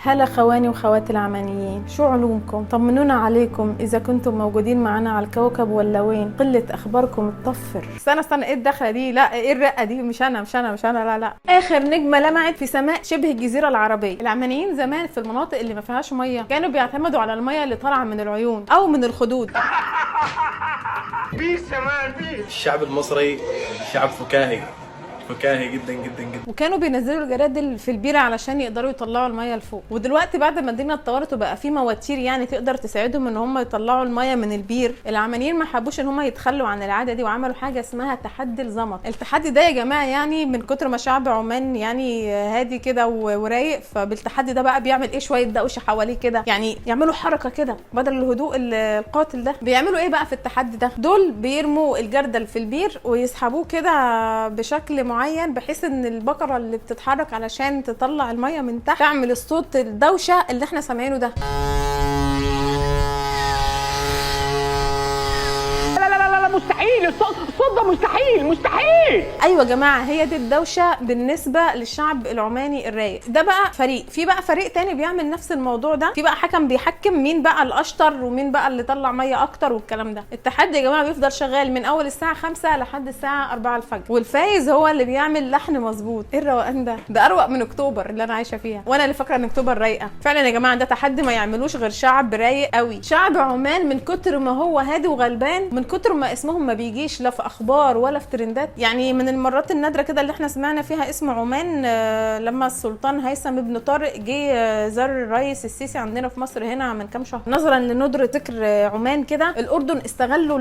هلا خواني وخواتي العمانيين، شو علومكم؟ طمنونا عليكم إذا كنتم موجودين معنا على الكوكب ولا وين؟ قلة أخباركم تطفر. استنى إيه الدخلة دي؟ لا إيه الرقة دي؟ مش أنا لا. آخر نجمة لمعت في سماء شبه الجزيرة العربية. العمانيين زمان في المناطق اللي ما فيهاش مية كانوا بيعتمدوا على المية اللي طالعة من العيون أو من الخدود. الشعب المصري شعب فكاهي جدا جدا جدا، وكانوا بينزلوا الجرادل في البيره علشان يقدروا يطلعوا الميه لفوق. ودلوقتي بعد ما الدنيا اتطورت وبقى في مواتير يعني تقدر تساعدهم ان هم يطلعوا الميه من البير، العمانيين ما حبوش ان هم يتخلوا عن العاده دي وعملوا حاجه اسمها تحدي الزمط. التحدي ده يا جماعه يعني من كتر ما شعب عمان يعني هادي كده ورايق، فبالتحدي ده بقى بيعمل ايه؟ شويه دوشه حواليه كده، يعني يعملوا حركه كده بدل الهدوء القاتل ده. بيعملوا ايه بقى في التحدي ده؟ دول بيرموا الجردل في البير ويسحبوه كده بشكل معين بحيث ان البقره اللي بتتحرك علشان تطلع الميه من تحت تعمل الصوت الدوشه اللي احنا سامعينه ده. مستحيل، الصوت ده مستحيل. ايوه يا جماعه، هي دي الدوشه بالنسبه للشعب العماني الرايق. ده بقى فريق، في بقى فريق تاني بيعمل نفس الموضوع ده، في بقى حكم بيحكم مين بقى الاشطر ومين بقى اللي طلع ميه اكتر والكلام ده. التحدي يا جماعه بيفضل شغال من اول الساعه 5 لحد الساعه 4 الفجر، والفايز هو اللي بيعمل لحن مظبوط. ايه الروقان ده؟ ده اروق من اكتوبر اللي انا عايشه فيها، وانا اللي فاكره ان اكتوبر رايقه. فعلا يا جماعه ده تحدي ما يعملوش غير شعب رايق قوي. شعب عمان من كتر ما هو هادي وغلبان، من كتر ما اسمهم ما بيجيش لا في اخبار ولا في ترندات. يعني من المرات النادره كده اللي احنا سمعنا فيها اسم عمان لما السلطان هيثم بن طارق جه زار الرئيس السيسي عندنا في مصر هنا من كام شهر. نظرا لندره ذكر عمان كده، الاردن استغلوا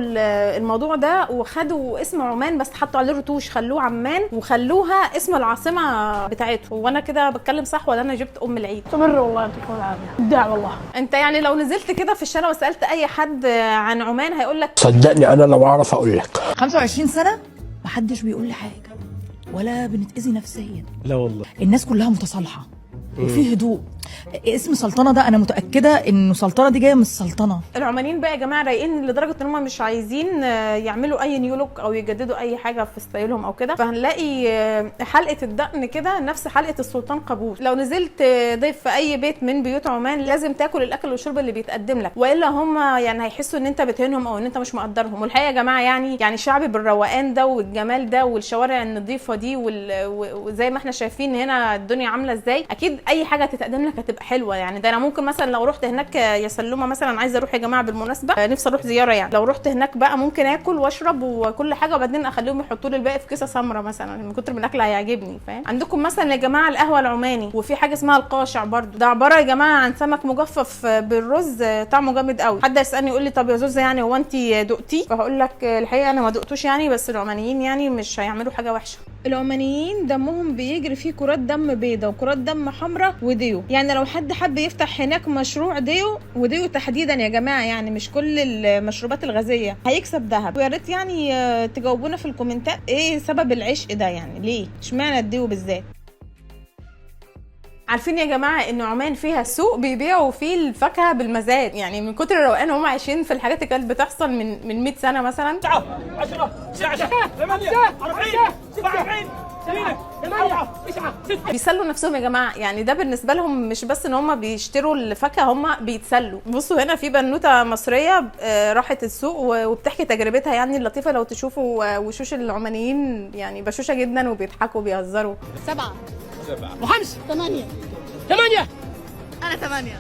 الموضوع ده وخدوا اسم عمان بس حطوا عليه رتوش، خلوه عمان وخلوها اسم العاصمه بتاعتهم. وانا كده بتكلم صح ولا انا جبت ام العيد؟ استمر والله يعطيكم العافيه. ابداع والله. انت يعني لو نزلت كده في الشارع وسالت اي حد عن عمان هيقول لك صدقني انا لو اعرف اقول لك. 25 سنة محدش بيقول لي حاجة ولا بنتأذي نفسيا. لا والله الناس كلها متصالحة وفي هدوء. اسم سلطنة ده انا متأكدة انه سلطنة دي جاية من السلطنة. العمانيين بقى يا جماعه رايقين لدرجه ان هم مش عايزين يعملوا اي نيو لوك او يجددوا اي حاجه في ستايلهم او كده، فهنلاقي حلقه الدقن كده نفس حلقه السلطان قابوس. لو نزلت ضيف في اي بيت من بيوت عمان لازم تاكل الاكل والشرب اللي بيتقدم لك، والا هم يعني هيحسوا ان انت بتهينهم او ان انت مش مقدرهم. والحقيقه يا جماعه يعني شعبي بالروقان ده والجمال ده والشوارع النظيفه دي وزي ما احنا شايفين هنا الدنيا عامله ازاي، اكيد اي حاجه تتقدم لك هتبقى حلوه. يعني ده انا ممكن مثلا لو رحت هناك يا سلومه مثلا، عايزه اروح يا جماعه بالمناسبه نفسي اروح زياره، يعني لو رحت هناك بقى ممكن اكل واشرب وكل حاجه وبعدين اخليهم يحطوا لي الباقي في كيسه سمره مثلا، من كتر من الاكل هيعجبني. فاهم؟ عندكم مثلا يا جماعه القهوه العماني، وفي حاجه اسمها القاشع برضو، ده عباره يا جماعه عن سمك مجفف بالرز طعمه جامد قوي. حد يسالني يقول لي طب يا زوزه يعني هو انت دقتيه؟ فهقول لك الحقيقه انا ما دقتوش يعني، بس العمانيين يعني مش هيعملوا حاجه وحشه. العمانيين دمهم بيجري فيه كرات دم بيضاء وكرات دم حمراء وديو. يعني لو حد حب يفتح هناك مشروع وديو تحديدا يا جماعه، يعني مش كل المشروبات الغازيه، هيكسب ذهب. ويا ريت يعني تجاوبونا في الكومنتات ايه سبب العشق ده، يعني ليه اشمعنى الديو بالذات؟ عارفين يا جماعه ان عمان فيها سوق بيبيعوا فيه الفاكهه بالمزاد، يعني من كتر الروقان هم عايشين في الحاجات اللي كانت بتحصل من 100 سنه مثلا. 9 10 11 8 40 47 8 9 6 بيسلوا نفسهم يا جماعه، يعني ده بالنسبه لهم مش بس ان هم بيشتروا الفاكهه، هم بيتسلوا. بصوا هنا في بنوته مصريه راحت السوق وبتحكي تجربتها يعني اللطيفه. لو تشوفوا وشوش العمانيين يعني بشوشه جدا وبيضحكوا وبيهزروا. 7 و5 8 أنا 8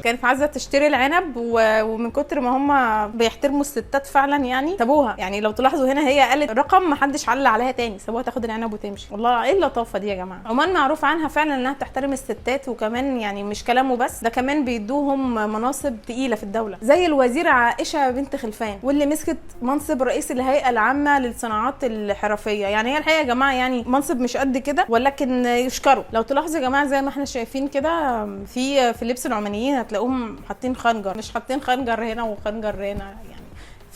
كانت عايزه تشتري العنب ومن كتر ما هم بيحترموا الستات فعلا يعني سابوها. يعني لو تلاحظوا هنا هي قالت رقم ما حدش علق عليها تاني، سابوها تاخد العنب وتمشي. والله ايه اللطافه دي يا جماعه. عمان معروف عنها فعلا انها بتحترم الستات، وكمان يعني مش كلامه بس، ده كمان بيدوهم مناصب تقيله في الدوله زي الوزيره عائشه بنت خلفان، واللي مسكت منصب رئيس الهيئه العامه للصناعات الحرفيه. يعني هي الحقيقه يا جماعه يعني منصب مش قد كده ولكن يشكروا. لو تلاحظوا يا جماعه زي ما احنا شايفين كده في لبس العمانيين هتلاقوهم حاطين خنجر، مش حاطين خنجر هنا وخنجر هنا يعني.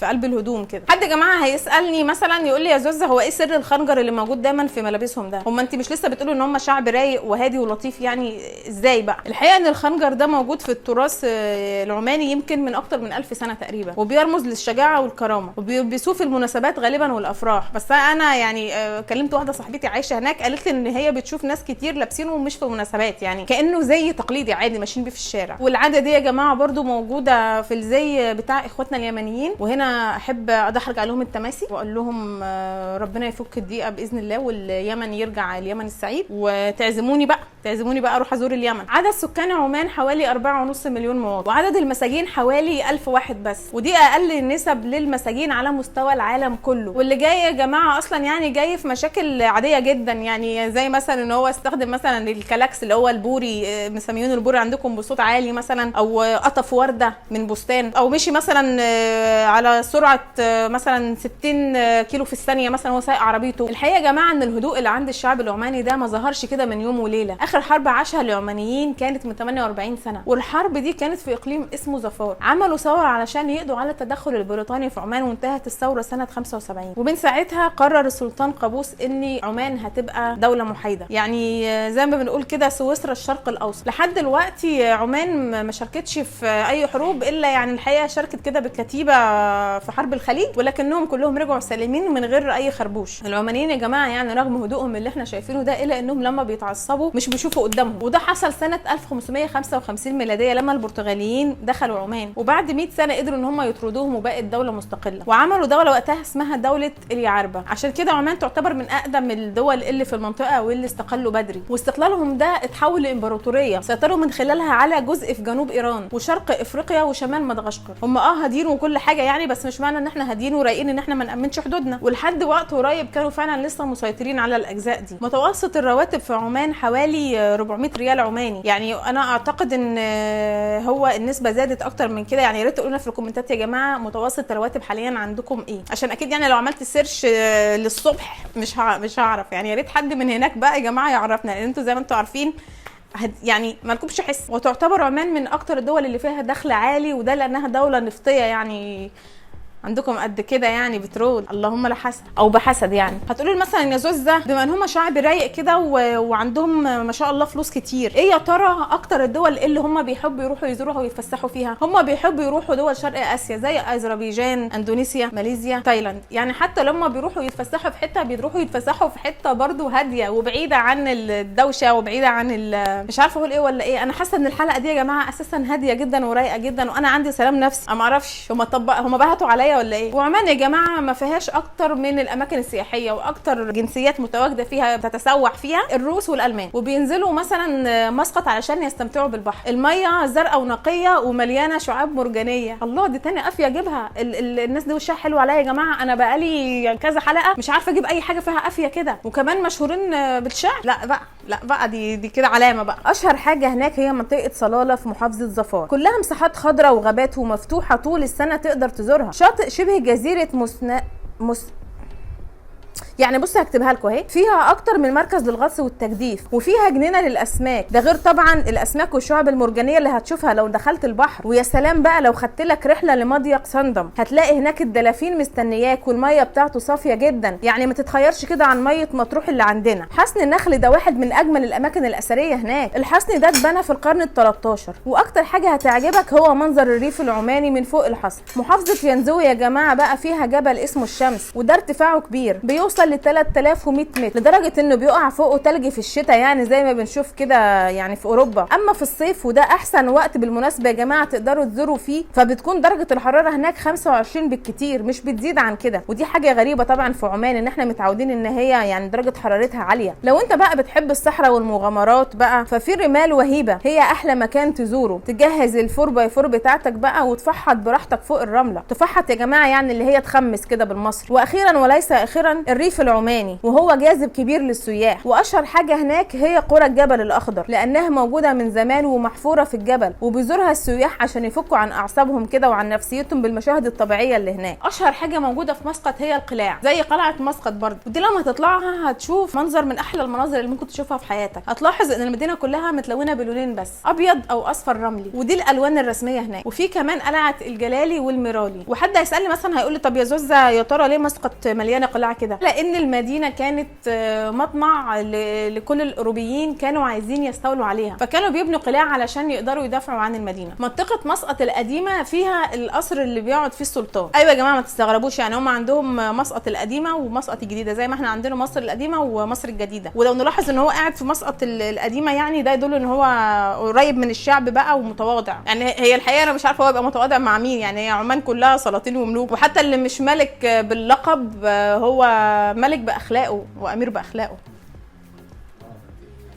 في قلب الهدوم كده. حد يا جماعه هيسالني مثلا يقول لي يا زوزه هو ايه سر الخنجر اللي موجود دايما في ملابسهم ده؟ هم انت مش لسه بتقولوا ان هم شعب رايق وهادي ولطيف؟ يعني ازاي بقى؟ الحقيقه ان الخنجر ده موجود في التراث العماني يمكن من اكتر من 1000 سنه تقريبا، وبيرمز للشجاعه والكرامه، وبيسوق في المناسبات غالبا والافراح. بس انا يعني كلمت واحده صاحبتي عايشه هناك قالت لي ان هي بتشوف ناس كتير لابسينه مش في مناسبات، يعني كانه زي تقليدي عادي ماشيين بيه في الشارع. والعاده دي يا جماعه برده موجوده في الزي بتاع اخواتنا اليمنيين، وهنا احب ادحرج عليهم التماسي واقول لهم ربنا يفك الضيقه باذن الله واليمن يرجع اليمن السعيد، وتعزموني بقى اروح ازور اليمن. عدد سكان عمان حوالي 4.5 مليون مواطن، وعدد المساجين حوالي 1000 واحد بس، ودي اقل النسب للمساجين على مستوى العالم كله. واللي جاي يا جماعه اصلا يعني جاي في مشاكل عاديه جدا، يعني زي مثلا ان هو استخدم مثلا الكلاكس اللي هو البوري، مسميون البوري عندكم بصوت عالي مثلا، او قطف ورده من بستان، او مشي مثلا على سرعه مثلا 60 كيلو في الثانيه مثلا وهو سايق عربيته. الحقيقه يا جماعه ان الهدوء اللي عند الشعب العماني ده ما ظهرش كده من يوم وليله. اخر حرب عاشها العمانيين كانت من 48 سنه، والحرب دي كانت في اقليم اسمه ظفار. عملوا ثوره علشان يقضوا على التدخل البريطاني في عمان، وانتهت الثوره سنه 75. ومن ساعتها قرر السلطان قابوس ان عمان هتبقى دوله محايده، يعني زي ما بنقول كده سويسرا الشرق الاوسط. لحد دلوقتي عمان ما شاركتش في اي حروب، الا يعني الحقيقه شاركت كده بالكتيبه في حرب الخليج، ولكنهم كلهم رجعوا سالمين من غير اي خربوش. العمانيين يا جماعه يعني رغم هدوءهم اللي احنا شايفينه ده، الا انهم لما بيتعصبوا مش بيشوفوا قدامهم، وده حصل سنه 1555 ميلاديه لما البرتغاليين دخلوا عمان، وبعد 100 سنه قدروا ان هم يطردوهم وبقت دوله مستقله، وعملوا دوله وقتها اسمها دوله اليعربه. عشان كده عمان تعتبر من اقدم الدول اللي في المنطقه واللي استقلوا بدري، واستقلالهم ده اتحول لامبراطوريه سيطروا من خلالها على جزء في جنوب ايران وشرق افريقيا وشمال مدغشقر. هم هادين وكل حاجه يعني، بس مش معنى ان احنا هادين ورايقين ان احنا ما نامنش حدودنا، ولحد وقت قريب كانوا فعلا لسه مسيطرين على الاجزاء دي. متوسط الرواتب في عمان حوالي 400 ريال عماني، يعني انا اعتقد ان هو النسبه زادت اكتر من كده. يعني يا ريت تقولوا لنا في الكومنتات يا جماعه متوسط الرواتب حاليا عندكم ايه، عشان اكيد يعني لو عملت سيرش للصبح مش هعرف. يعني يا ريت حد من هناك بقى يا جماعه يعرفنا، لان انتوا زي ما انتوا عارفين يعني ما لكمش حس. وتعتبر عمان من اكتر الدول اللي فيها دخل عالي، وده لانها دوله نفطيه، يعني عندكم قد كده يعني بترول، اللهم لا حسد او بحسد. يعني هتقولوا مثلا يا زوزه بما ان هم شعب رايق كده وعندهم ما شاء الله فلوس كتير، ايه يا ترى اكتر الدول اللي هم بيحبوا يروحوا يزوروها ويتفسحوا فيها؟ هم بيحبوا يروحوا دول شرق اسيا زي اذربيجان، اندونيسيا، ماليزيا، تايلاند. يعني حتى لما بيروحوا يتفسحوا في حته بيروحوا يتفسحوا في حته برضو هاديه وبعيده عن الدوشه وبعيده عن مش عارفه اقول ايه ولا ايه. انا حاسه ان الحلقه دي يا جماعه اساسا هاديه جدا ورايقه جدا، وانا عندي سلام نفسي. انا ما اعرفش هم بهتوا عليا ولا ايه. وعمان يا جماعه ما فيهاش اكتر من الاماكن السياحيه، واكتر جنسيات متواجده فيها بتتسوح فيها الروس والالمان، وبينزلوا مثلا مسقط علشان يستمتعوا بالبحر. الميه زرقاء ونقيه ومليانه شعاب مرجانيه. الله دي تاني قافيه اجيبها. الناس دي وشها حلو عليا يا جماعه، انا بقالي كذا حلقه مش عارفه اجيب اي حاجه فيها قافيه كده، وكمان مشهورين بالشعر. لا بقى دي كده علامه بقى. اشهر حاجه هناك هي منطقه صلاله في محافظه ظفار، كلها مساحات خضراء وغابات ومفتوحه طول السنه تقدر تزورها. شاطئ شبه جزيره يعني بص هكتبها لكم اهي، فيها اكتر من مركز للغطس والتجديف، وفيها جنينه للاسماك، ده غير طبعا الاسماك والشعب المرجانيه اللي هتشوفها لو دخلت البحر. ويا سلام بقى لو خدت لك رحله لمضيق صندم، هتلاقي هناك الدلافين مستنياك، والميه بتاعته صافيه جدا، يعني ما تتخيرش كده عن ميه مطروح اللي عندنا. حصن النخل ده واحد من اجمل الاماكن الاثريه هناك. الحصن ده اتبنى في القرن ال13، واكتر حاجه هتعجبك هو منظر الريف العماني من فوق الحصن. محافظه ينزوي يا جماعه بقى فيها جبل اسمه الشمس، وده ارتفاعه كبير بيوصل ل 3100 متر، لدرجه انه بيقع فوقه تلج في الشتاء، يعني زي ما بنشوف كده يعني في اوروبا. اما في الصيف وده احسن وقت بالمناسبه يا جماعه تقدروا تزوروا فيه، فبتكون درجه الحراره هناك 25 بالكتير، مش بتزيد عن كده. ودي حاجه غريبه طبعا في عمان، ان احنا متعودين ان هي يعني درجه حرارتها عاليه. لو انت بقى بتحب الصحراء والمغامرات بقى، ففي رمال وهيبه هي احلى مكان تزوره. تجهز الفور باي فور بتاعتك بقى وتفحط براحتك فوق الرمله. تفحط يا جماعه يعني اللي هي تخمس كده بالمصري. واخيرا وليس اخيرا، الريف الريف العماني وهو جاذب كبير للسياح، واشهر حاجه هناك هي قرى الجبل الاخضر لانها موجوده من زمان ومحفوره في الجبل، وبيزورها السياح عشان يفكوا عن اعصابهم كده وعن نفسيتهم بالمشاهد الطبيعيه اللي هناك. اشهر حاجه موجوده في مسقط هي القلاع، زي قلعه مسقط برضه، ودي لما تطلعها هتشوف منظر من احلى المناظر اللي ممكن تشوفها في حياتك. هتلاحظ ان المدينه كلها متلونه بلونين بس، ابيض او اصفر رملي، ودي الالوان الرسميه هناك. وفي كمان قلعه الجلالي والميرالي. وحد هيسالني مثلا هيقول لي طب يا زوزة يا ترى ليه مسقط مليانه قلاع كده؟ لان المدينه كانت مطمع لكل الاوروبيين كانوا عايزين يستولوا عليها، فكانوا بيبنوا قلاع علشان يقدروا يدافعوا عن المدينه. منطقه مسقط القديمه فيها القصر اللي بيقعد فيه السلطان. ايوه يا جماعه ما تستغربوش، يعني هم عندهم مسقط القديمه ومسقط الجديده زي ما احنا عندنا مصر القديمه ومصر الجديده. ولو نلاحظ ان هو قاعد في مسقط القديمه يعني ده يدل ان هو قريب من الشعب بقى ومتواضع. يعني هي الحقيقه انا مش عارفه هو يبقى متواضع مع مين، يعني هي عمان كلها سلاطين وملوك، وحتى اللي مش ملك باللقب هو ملك باخلاقه وامير باخلاقه.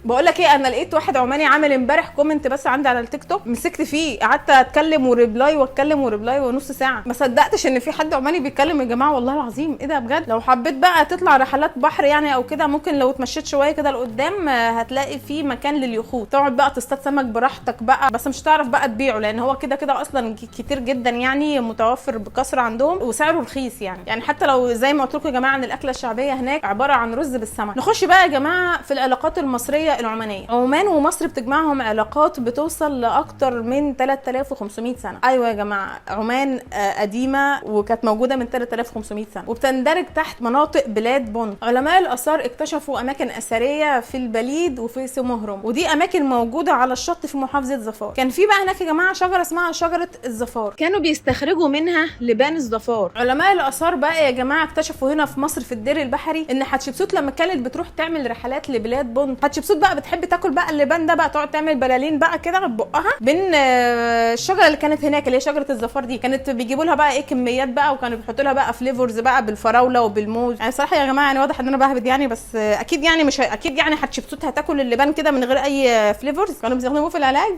بقول لك ايه، انا لقيت واحد عماني عامل امبارح كومنت بس عندي على التيك توك، مسكت فيه قعدت اتكلم وريبلاي واتكلم وريبلاي ونص ساعه، ما صدقتش ان في حد عماني بيتكلم. يا جماعه والله العظيم ايه ده بجد. لو حبيت بقى تطلع رحلات بحر يعني او كده، ممكن لو اتمشيت شويه كده لقدام هتلاقي في مكان لليخوت، تقعد بقى تصطاد سمك براحتك بقى، بس مش هتعرف بقى تبيعه لان هو كده كده اصلا كتير جدا يعني متوفر بكثره عندهم وسعره رخيص يعني حتى لو زي ما قلت لكم يا جماعه ان الاكله الشعبيه هناك عباره عن رز بالسمك. نخش بقى يا جماعه في العلاقات المصريه العمانيه. عمان ومصر بتجمعهم علاقات بتوصل لاكتر من 3500 سنه. ايوه يا جماعه عمان قديمه وكانت موجوده من 3500 سنه وبتندرج تحت مناطق بلاد بون. علماء الاثار اكتشفوا اماكن اثريه في البليد وفي سمهرم، ودي اماكن موجوده على الشط في محافظه ظفار. كان في بقى هناك يا جماعه شجره اسمها شجره الظفار، كانوا بيستخرجوا منها لبان الظفار. علماء الاثار بقى يا جماعه اكتشفوا هنا في مصر في الدير البحري ان حتشبسوت لما كانت بتروح تعمل رحلات لبلاد بون، حتشبسوت بقى بتحب تاكل بقى اللبان ده بقى، تقعد تعمل بلالين بقى كده ببقها بين الشجره اللي كانت هناك اللي هي شجره الظفار دي. كانت بيجيبوا لها بقى ايه كميات بقى، وكانوا بيحطوا لها بقى فليفرز بقى بالفراوله وبالموز. يعني صراحه يا جماعه يعني واضح ان انا بهبد يعني، بس اكيد يعني مش اكيد يعني حتشبسوت هتاكل اللبان كده من غير اي فليفرز. كانوا بيستخدموه في العلاج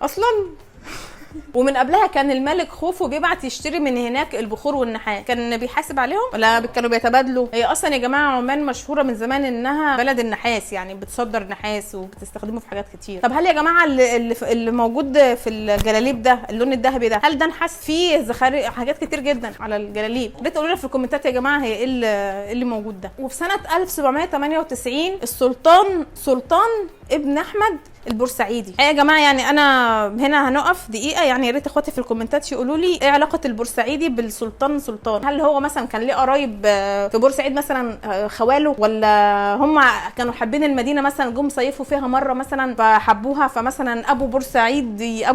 اصلا. ومن قبلها كان الملك خوفو بيبعت يشتري من هناك البخور والنحاس، كان بيحاسب عليهم ولا كانوا بيتبادلوا؟ هي اصلا يا جماعه عمان مشهوره من زمان انها بلد النحاس، يعني بتصدر نحاس وبتستخدمه في حاجات كتير. طب هل يا جماعه اللي موجود في الجلاليب ده اللون الذهبي ده هل ده نحاس؟ فيه زخارف حاجات كتير جدا على الجلاليب. ريت تقولوا لنا في الكومنتات يا جماعه هي ايه اللي موجود ده. وفي سنه 1798 السلطان ابن احمد البورسعيدي. يا جماعه يعني انا هنا هنقف دقيقه، يعني يا ريت اخواتي في الكومنتات يقولوا لي ايه علاقه البورسعيدي بالسلطان سلطان. هل هو مثلا كان ليه قرايب في بورسعيد مثلا خواله، ولا هم كانوا حابين المدينه مثلا جم صيفوا فيها مره مثلا فحبوها، فمثلا ابو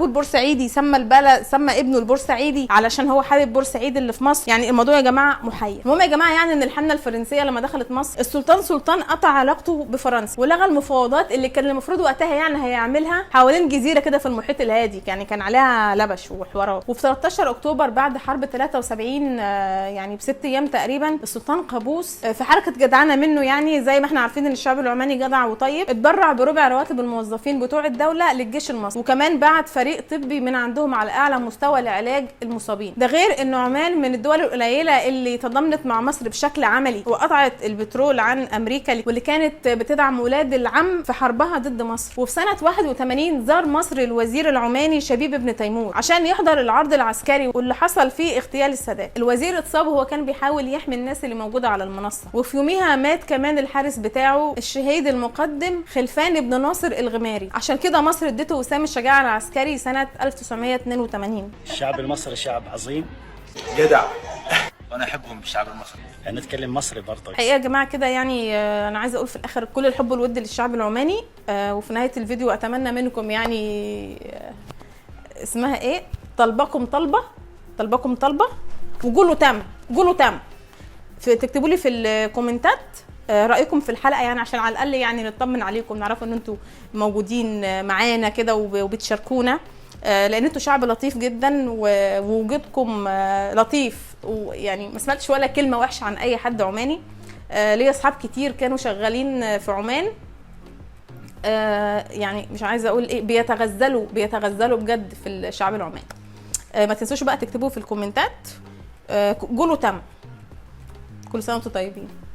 البورسعيدي سمى البلد سمى ابنه البورسعيدي علشان هو حابب بورسعيد اللي في مصر. يعني الموضوع يا جماعه محير. المهم يا جماعه يعني ان الحمله الفرنسيه لما دخلت مصر سلطان قطع علاقته بفرنسا ولغى المفاوضات اللي كان المفروض وقتها يعني هيعملها حوالين جزيره كده في المحيط الهادي، يعني كان عليها لبش وحوارات. وفي 13 اكتوبر بعد حرب 73 يعني ب6 ايام تقريبا السلطان قابوس في حركه جدعانه منه، يعني زي ما احنا عارفين ان الشعب العماني جدع وطيب، اتبرع بربع رواتب الموظفين بتوع الدوله للجيش المصري، وكمان بعت فريق طبي من عندهم على اعلى مستوى لعلاج المصابين. ده غير ان عمان من الدول القليله اللي تضامنت مع مصر بشكل عملي وقطعت البترول عن امريكا واللي كانت بتدعم ولاد العم في حربها ضد مصر. وفي سنه 81 زار مصر الوزير العماني شبيب بن تيمور عشان يحضر العرض العسكري واللي حصل فيه اغتيال السادات. الوزير اتصاب وهو كان بيحاول يحمي الناس اللي موجوده على المنصه، وفي يوميها مات كمان الحارس بتاعه الشهيد المقدم خلفان بن ناصر الغماري. عشان كده مصر ادته وسام الشجاعه العسكري سنه 1982. الشعب المصري شعب عظيم جدع. وانا احبهم الشعب المصري، نتكلم مصري برضه. حقيقه يا جماعه كده يعني انا عايزه اقول في الاخر كل الحب والود للشعب العماني. وفي نهايه الفيديو اتمنى منكم يعني اسمها ايه طلبكم طلبه وقولوا تم تكتبوا لي في الكومنتات رايكم في الحلقه، يعني عشان على الاقل يعني نطمن عليكم، نعرف ان انتوا موجودين معانا كده وبتشاركونا، لان انتوا شعب لطيف جدا ووجودكم لطيف، ويعني ما سمعتش ولا كلمه وحشه عن اي حد عماني. ليا اصحاب كتير كانوا شغالين في عمان، يعني مش عايزه اقول ايه بيتغزلوا بجد في الشعب العماني. ما تنسوش بقى تكتبوا في الكومنتات قولوا تم. كل سنه وانتم طيبين.